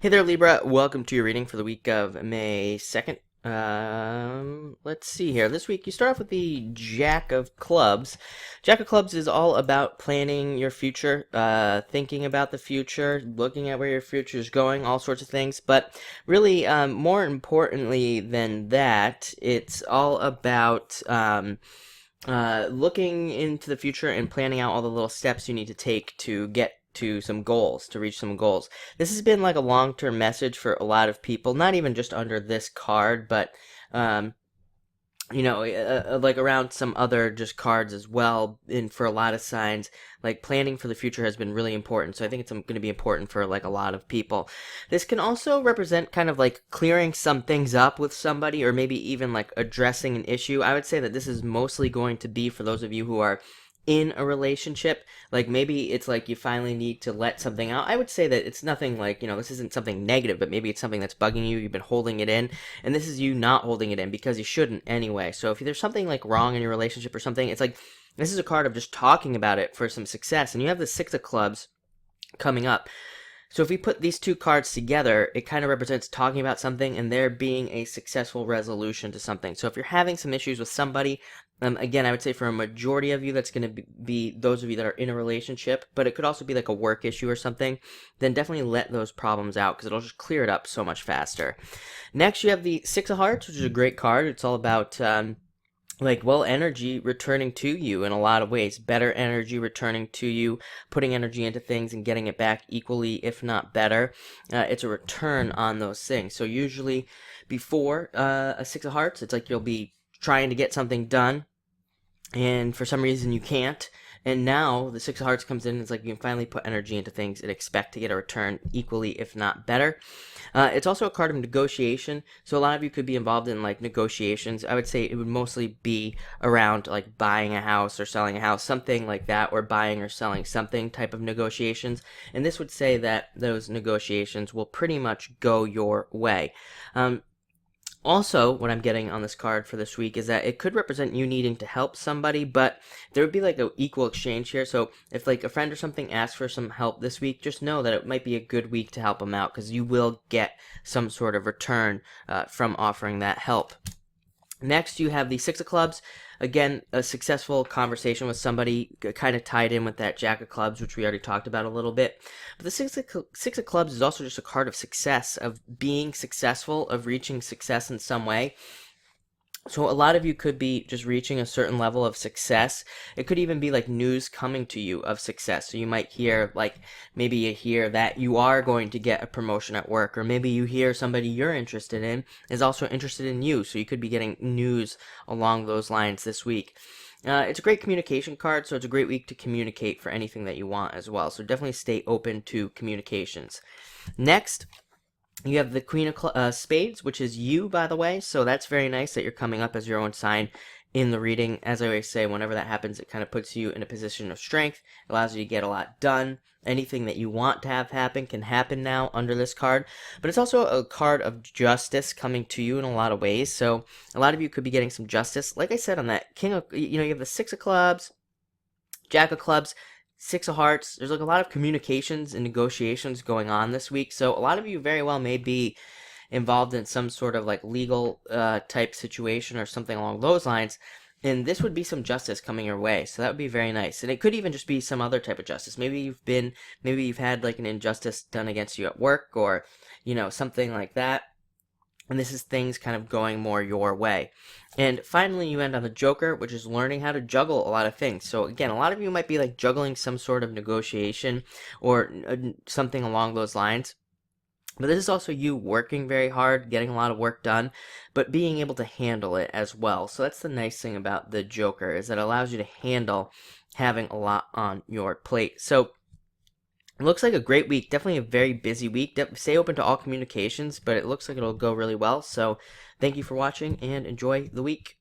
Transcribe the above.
Hey there, Libra. Welcome to your reading for the week of May 2nd. Let's see here. This week, you start off with the Jack of Clubs. Jack of Clubs is all about planning your future, thinking about the future, looking at where your future is going, all sorts of things. But really, more importantly than that, it's all about looking into the future and planning out all the little steps you need to take to get to some goals, to reach some goals. This has been like a long-term message for a lot of people, not even just under this card, but um, like around some other just cards as well. And for a lot of signs, like planning for the future has been really important. So I think it's going to be important for like a lot of people. This can also represent kind of like clearing some things up with somebody, or maybe even like addressing an issue. I would say that this is mostly going to be for those of you who are in a relationship. Like maybe it's like you finally need to let something out. I would say that it's nothing like, this isn't something negative, but maybe it's something that's bugging you. You've been holding it in, and this is you not holding it in because you shouldn't anyway. So if there's something like wrong in your relationship or something, it's like this is a card of just talking about it for some success. And you have the Six of Clubs coming up. So if we put these two cards together, it kind of represents talking about something and there being a successful resolution to something. So if you're having some issues with somebody, again, I would say for a majority of you, that's going to be those of you that are in a relationship, but it could also be like a work issue or something. Then definitely let those problems out because it'll just clear it up so much faster. Next, you have the Six of Hearts, which is a great card. It's all about energy returning to you in a lot of ways. Better energy returning to you, putting energy into things and getting it back equally, if not better. It's a return on those things. So usually before a Six of Hearts, it's like you'll be trying to get something done, and for some reason you can't. And now the Six of Hearts comes in, and it's like you can finally put energy into things and expect to get a return equally, if not better. It's also a card of negotiation, so a lot of you could be involved in like negotiations. I would say it would mostly be around like buying a house or selling a house, something like that, or buying or selling something type of negotiations. And this would say that those negotiations will pretty much go your way. Also, what I'm getting on this card for this week is that it could represent you needing to help somebody, but there would be like an equal exchange here. So if like a friend or something asks for some help this week, just know that it might be a good week to help them out because you will get some sort of return from offering that help. Next, you have the Six of Clubs. Again, a successful conversation with somebody, kind of tied in with that Jack of Clubs, which we already talked about a little bit. But the Six of Clubs is also just a card of success, of being successful, of reaching success in some way. So a lot of you could be just reaching a certain level of success. It could even be like news coming to you of success. So you might hear maybe you hear that you are going to get a promotion at work, or maybe you hear somebody you're interested in is also interested in you. So you could be getting news along those lines this week. It's a great communication card, so it's a great week to communicate for anything that you want as well. So definitely stay open to communications. Next, you have the Queen of Spades, which is you, by the way, so that's very nice that you're coming up as your own sign in the reading. As I always say, whenever that happens, it kind of puts you in a position of strength, allows you to get a lot done. Anything that you want to have happen can happen now under this card, but it's also a card of justice coming to you in a lot of ways, so a lot of you could be getting some justice. Like I said, on that King of, you have the Six of Clubs, Jack of Clubs, Six of Hearts. There's like a lot of communications and negotiations going on this week, so a lot of you very well may be involved in some sort of like legal type situation or something along those lines, and this would be some justice coming your way, so that would be very nice. And it could even just be some other type of justice. Maybe you've had like an injustice done against you at work, or something like that. And this is things kind of going more your way. And finally, you end on the Joker, which is learning how to juggle a lot of things. So again, a lot of you might be like juggling some sort of negotiation or something along those lines. But this is also you working very hard, getting a lot of work done, but being able to handle it as well. So that's the nice thing about the Joker, is that it allows you to handle having a lot on your plate. So it looks like a great week, definitely a very busy week. Stay open to all communications, but it looks like it'll go really well. So thank you for watching and enjoy the week.